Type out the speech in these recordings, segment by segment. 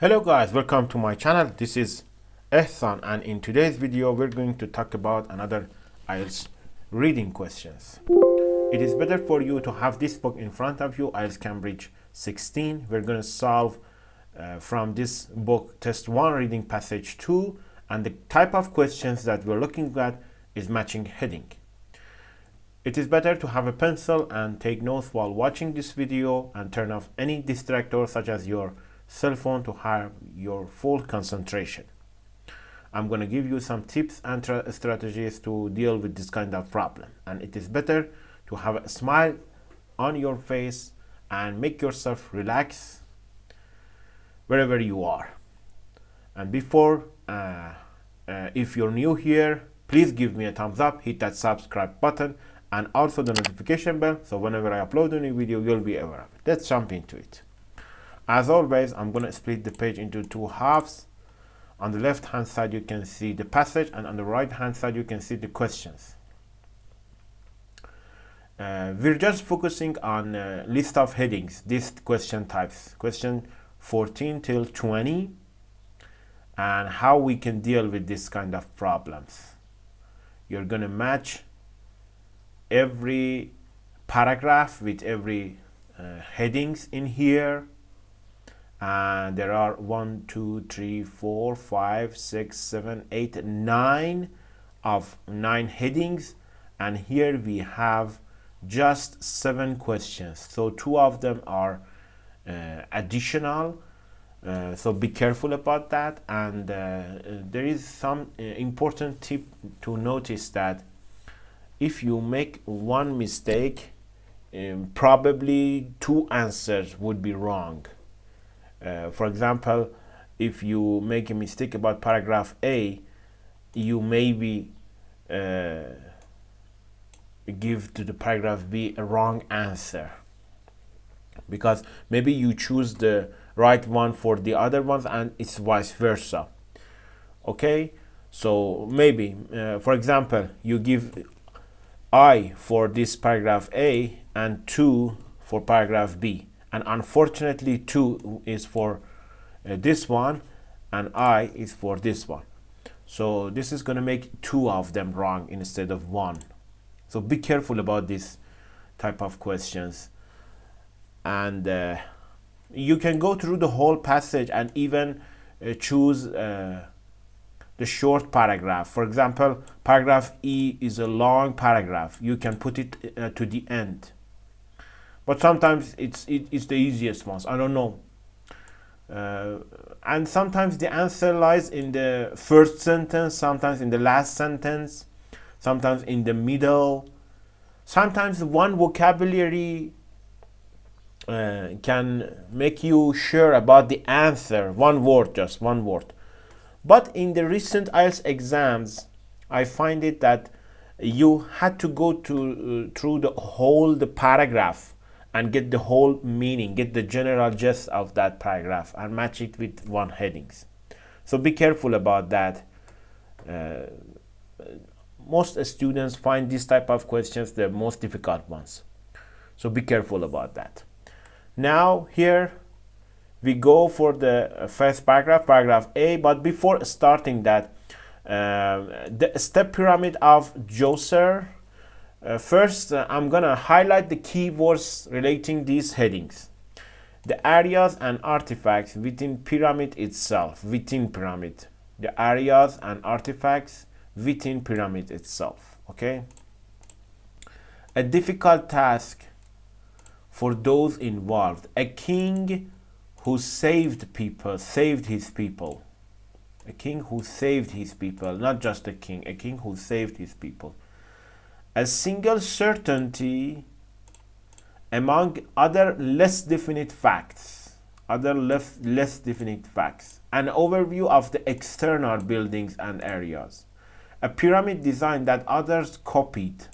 Hello guys, welcome to my channel. This is Ehsan, and in today's video we're going to talk about another IELTS reading questions. It is better for you to have this book in front of you, IELTS Cambridge 16. We're going to solve from this book test 1 reading passage 2, and the type of questions that we're looking at is matching heading. It is better to have a pencil and take notes while watching this video and turn off any distractor such as your cell phone to have your full concentration. I'm going to give you some tips and strategies to deal with this kind of problem, and it is better to have a smile on your face and make yourself relax wherever you are. And before if you're new here, please give me a thumbs up, hit that subscribe button and also the notification bell, so whenever I upload a new video you'll be aware of it. Let's jump into it. As always, I'm going to split the page into two halves. On the left hand side you can see the passage, and on the right hand side you can see the questions. We're just focusing on a list of headings, these question types, question 14 till 20, and how we can deal with this kind of problems. You're going to match every paragraph with every headings in here. And there are 1, 2, 3, 4, 5, 6, 7, 8, 9 of 9 headings, and here we have just 7 questions, so 2 of them are additional, so be careful about that. And there is some important tip to notice, that if you make one mistake, probably 2 answers would be wrong. For example, if you make a mistake about paragraph A, you maybe give to the paragraph B a wrong answer, because maybe you choose the right one for the other ones and it's vice versa. Okay, so maybe for example you give I for this paragraph A and 2 for paragraph B, and unfortunately 2 is for this one and I is for this one, so this is going to make 2 of them wrong instead of 1. So be careful about this type of questions. And you can go through the whole passage and even choose the short paragraph. For example, paragraph E is a long paragraph, you can put it to the end, but sometimes it's the easiest ones, I don't know. And sometimes the answer lies in the first sentence, sometimes in the last sentence, sometimes in the middle. Sometimes one vocabulary can make you sure about the answer, one word, just one word. But in the recent IELTS exams, I find it that you had to go through the paragraph and get the whole meaning, get the general gist of that paragraph and match it with one headings. So be careful about that. Most students find this type of questions the most difficult ones, so be careful about that. Now here we go for the first paragraph, paragraph A, but before starting that, the step pyramid of Djoser. First, I'm gonna highlight the keywords relating these headings. The areas and artifacts within pyramid itself, within pyramid. The areas and artifacts within pyramid itself, okay? A difficult task for those involved. A king who saved his people. A king who saved his people, not just a king who saved his people. A single certainty among other less definite facts. An overview of the external buildings and areas. A pyramid design that others copied.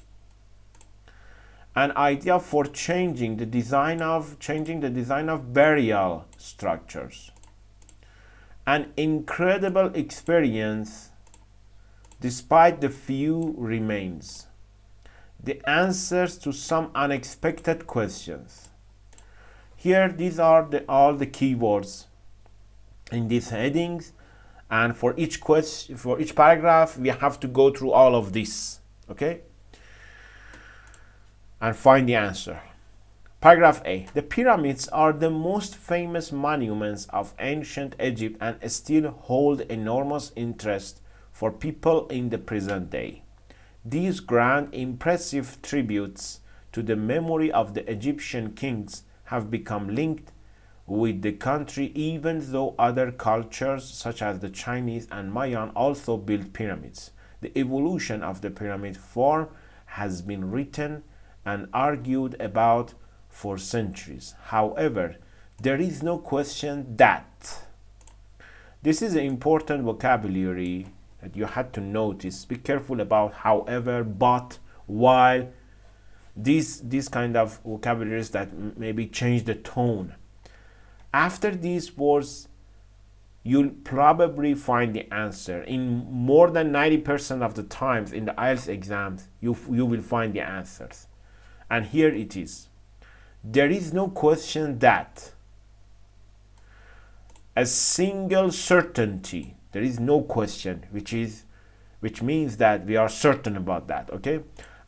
An idea for changing the design of burial structures. An incredible experience despite the few remains. The answers to some unexpected questions. Here, these are all the keywords in these headings, and for each question, for each paragraph, we have to go through all of this, okay, and find the answer. Paragraph A. The pyramids are the most famous monuments of ancient Egypt and still hold enormous interest for people in the present day. These grand, impressive tributes to the memory of the Egyptian kings have become linked with the country, even though other cultures such as the Chinese and Mayan also built pyramids. The evolution of the pyramid form has been written and argued about for centuries. However, there is no question that this is an important vocabulary that you had to notice. Be careful about however, but, while, these kind of vocabularies that maybe change the tone. After these words, you'll probably find the answer. In more than 90% of the times in the IELTS exams, you will find the answers. And here it is. There is no question that. A single certainty. There is no question, which means that we are certain about that, okay?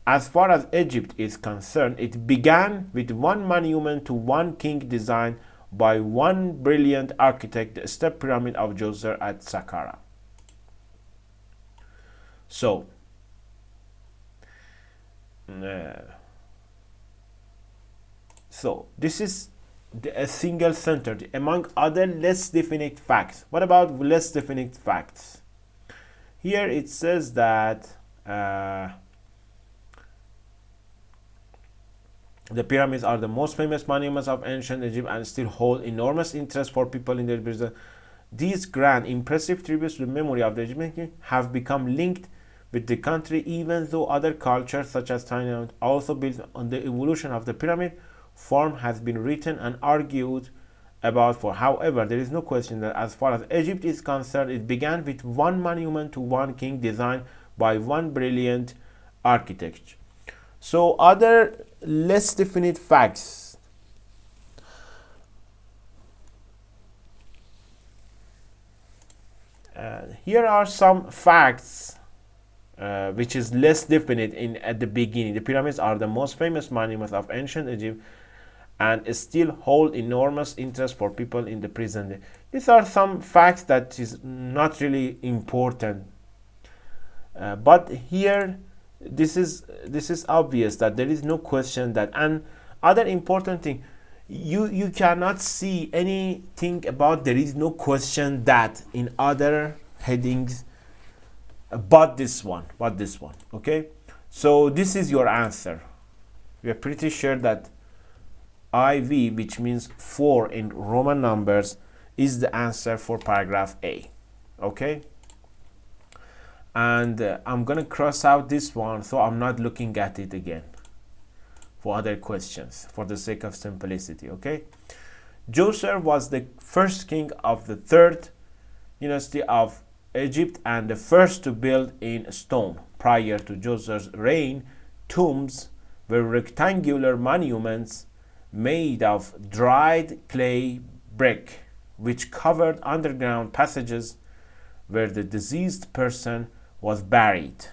As far as Egypt is concerned, it began with one monument to one king designed by one brilliant architect, the step pyramid of Djoser at Saqqara. So, this is a single sentence among other less definite facts. What about less definite facts? Here it says that the pyramids are the most famous monuments of ancient Egypt and still hold enormous interest for people in their business. These grand, impressive tributes to the memory of the Egyptian have become linked with the country, even though other cultures such as China also built on the evolution of the pyramid form has been written and argued about for. However, there is no question that as far as Egypt is concerned, it began with one monument to one king designed by one brilliant architect. So other less definite facts. Here are some facts which is less definite at the beginning. The pyramids are the most famous monuments of ancient Egypt and still hold enormous interest for people in the present day. These are some facts that is not really important, but here this is obvious that there is no question that. And other important thing, you cannot see anything about there is no question that in other headings but this one, okay? So this is your answer. We are pretty sure that IV, which means 4 in Roman numbers, is the answer for paragraph A, okay? And I'm gonna cross out this one so I'm not looking at it again for other questions for the sake of simplicity, okay? Djoser was the first king of the 3rd dynasty of Egypt and the first to build in stone. Prior to Djoser's reign, tombs were rectangular monuments made of dried clay brick, which covered underground passages where the deceased person was buried.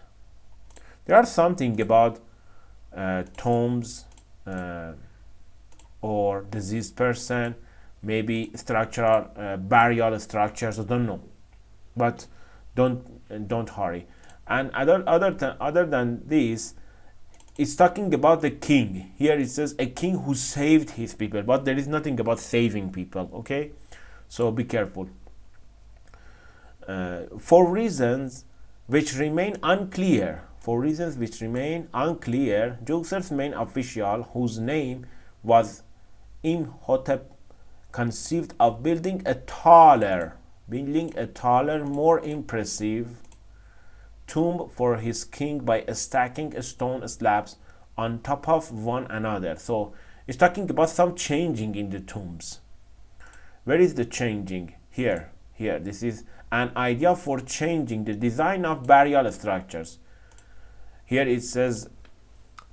There are something about tombs or deceased person, maybe structural burial structures, I don't know, but don't hurry. And other than this, it's talking about the king. Here it says a king who saved his people, but there is nothing about saving people, okay? So be careful. For reasons which remain unclear, Djoser's main official, whose name was Imhotep, conceived of building a taller, more impressive tomb for his king by stacking stone slabs on top of one another. So it's talking about some changing in the tombs. Where is the changing? Here. This is an idea for changing the design of burial structures. Here it says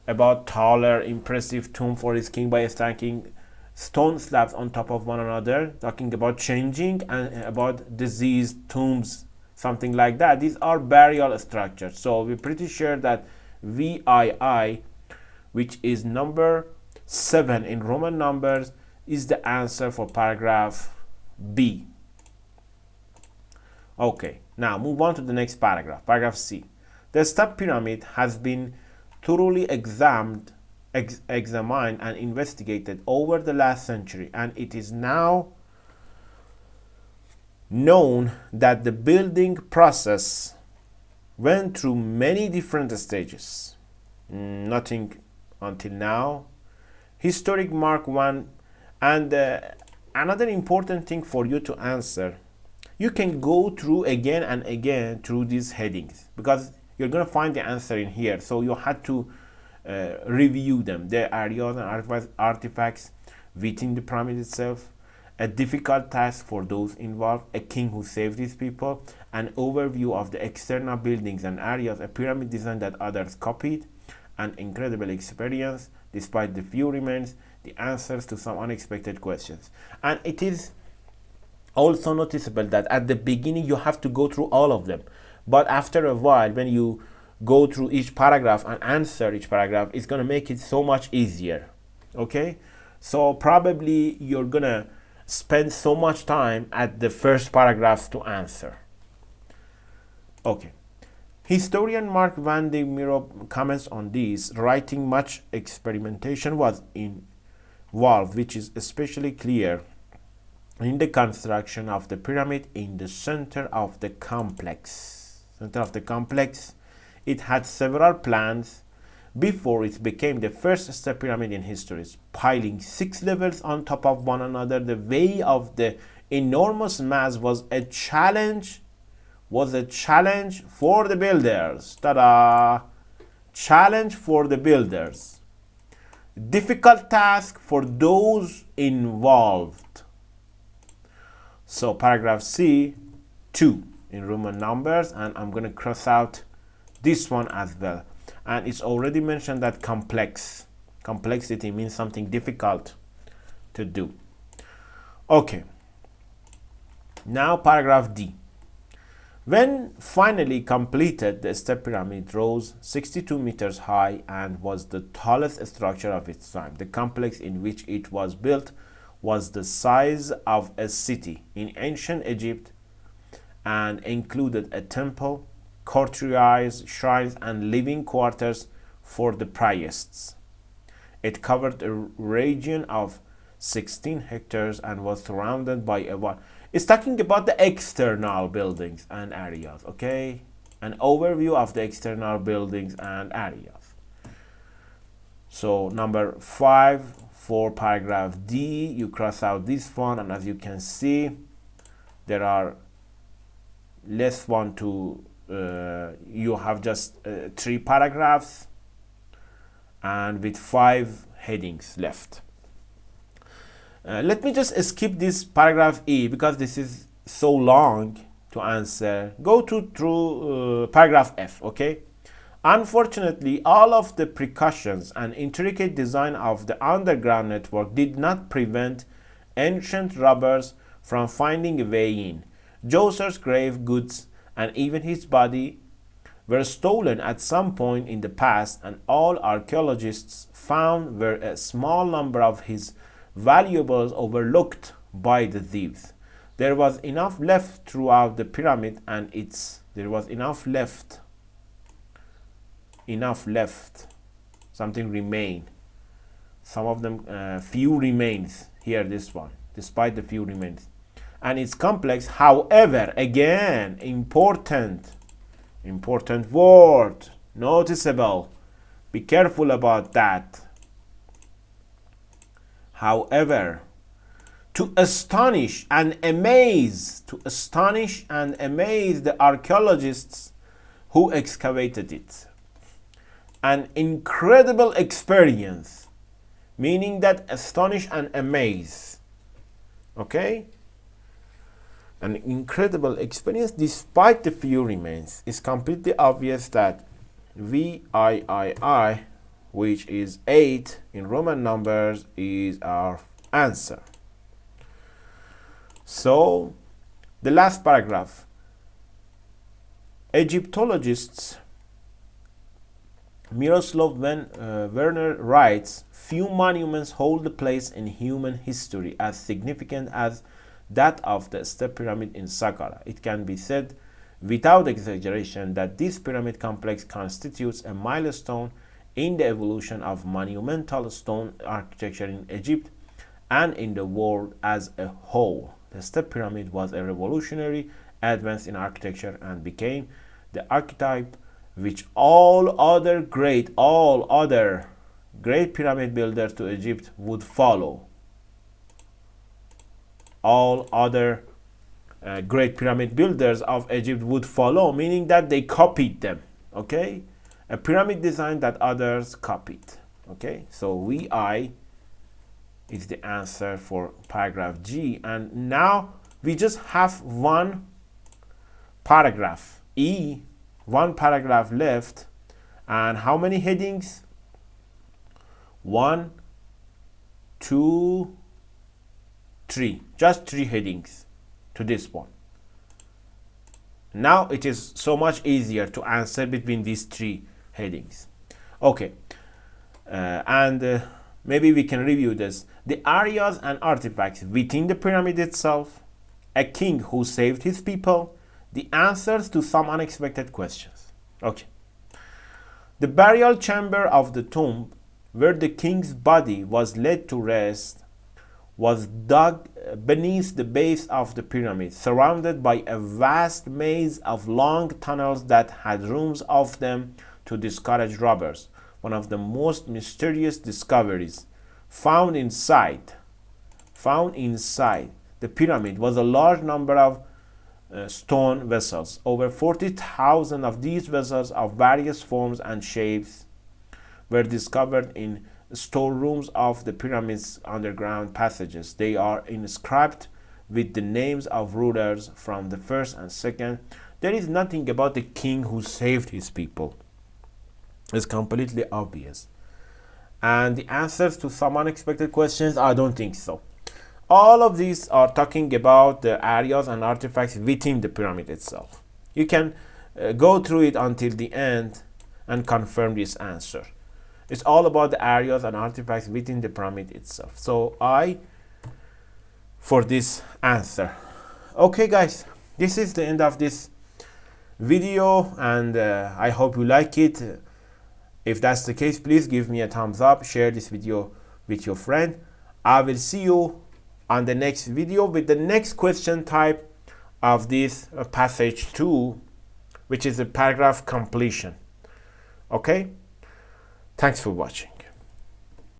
about taller, impressive tomb for his king by stacking stone slabs on top of one another, talking about changing and about disease, tombs, something like that. These are burial structures. So we're pretty sure that VII, which is number 7 in Roman numbers, is the answer for paragraph B. Okay, now move on to the next paragraph, paragraph C. The step pyramid has been thoroughly examined and investigated over the last century, and it is now known that the building process went through many different stages. Nothing until now. Historic Mark 1. And another important thing for you to answer, you can go through again and again through these headings because you're going to find the answer in here. So you had to review them, the areas and artifacts within the pyramid itself, a difficult task for those involved, a king who saved these people, an overview of the external buildings and areas, a pyramid design that others copied, an incredible experience despite the few remains, the answers to some unexpected questions. And it is also noticeable that at the beginning you have to go through all of them, but after a while when you go through each paragraph and answer each paragraph, it's going to make it so much easier. Okay, so probably you're gonna spend so much time at the first paragraphs to answer. Okay, historian Mark van der Merwe comments on this, writing much experimentation was involved, which is especially clear in the construction of the pyramid in the center of the complex. It had several plans before it became the first step pyramid in history, piling 6 levels on top of one another. The weight of the enormous mass was a challenge for the builders. Ta-da! Challenge for the builders. Difficult task for those involved. So paragraph C, 2 in Roman numbers, and I'm going to cross out this one as well. And it's already mentioned that complexity means something difficult to do. Okay, now paragraph D. When finally completed, the step pyramid rose 62 meters high and was the tallest structure of its time. The complex in which it was built was the size of a city in ancient Egypt and included a temple, courtyards, shrines, and living quarters for the priests. It covered a region of 16 hectares and was surrounded by a wall. It's talking about the external buildings and areas, okay? An overview of the external buildings and areas. So number 5 for paragraph D, you cross out this one, and as you can see, there are less one to you have just 3 paragraphs and with 5 headings left. Let me just skip this paragraph E because this is so long to answer. Go through paragraph F, okay? Unfortunately, all of the precautions and intricate design of the underground network did not prevent ancient robbers from finding a way in. Djoser's grave goods and even his body were stolen at some point in the past, and all archaeologists found were a small number of his valuables overlooked by the thieves. There was enough left throughout the pyramid, and there was enough left. Something remained. Some of them, few remains. Here, this one, despite the few remains. And it's complex, however, again, important word, noticeable. Be careful about that. However, to astonish and amaze the archaeologists who excavated it. An incredible experience, meaning that astonish and amaze. Okay? An incredible experience despite the few remains. It's completely obvious that VIII, which is 8 in Roman numbers, is our answer. So the last paragraph, Egyptologists Miroslav Werner writes, few monuments hold a place in human history as significant as that of the step pyramid in Saqqara. It can be said without exaggeration that this pyramid complex constitutes a milestone in the evolution of monumental stone architecture in Egypt and in the world as a whole. The step pyramid was a revolutionary advance in architecture and became the archetype which all other great pyramid builders to Egypt would follow. All other great pyramid builders of Egypt would follow, meaning that they copied them. Okay, a pyramid design that others copied. Okay, so VI is the answer for paragraph G, and now we just have one paragraph E, one paragraph left, and how many headings? 1, 2, 3, just 3 headings to this one. Now it is so much easier to answer between these 3 headings. Okay, maybe we can review this. The areas and artifacts within the pyramid itself, a king who saved his people, the answers to some unexpected questions. Okay. The burial chamber of the tomb where the king's body was laid to rest was dug beneath the base of the pyramid, surrounded by a vast maze of long tunnels that had rooms of them to discourage robbers. One of the most mysterious discoveries found inside the pyramid was a large number of stone vessels. Over 40,000 of these vessels of various forms and shapes were discovered in storerooms of the pyramid's underground passages. They are inscribed with the names of rulers from the first and second. There is nothing about the king who saved his people. It's completely obvious. And the answers to some unexpected questions, I don't think so. All of these are talking about the areas and artifacts within the pyramid itself. You can go through it until the end and confirm this answer. It's all about the areas and artifacts within the pyramid itself. So I for this answer. Okay guys, this is the end of this video, and I hope you like it. If that's the case, please give me a thumbs up, share this video with your friend. I will see you on the next video with the next question type of this passage 2, which is a paragraph completion. Okay, thanks for watching.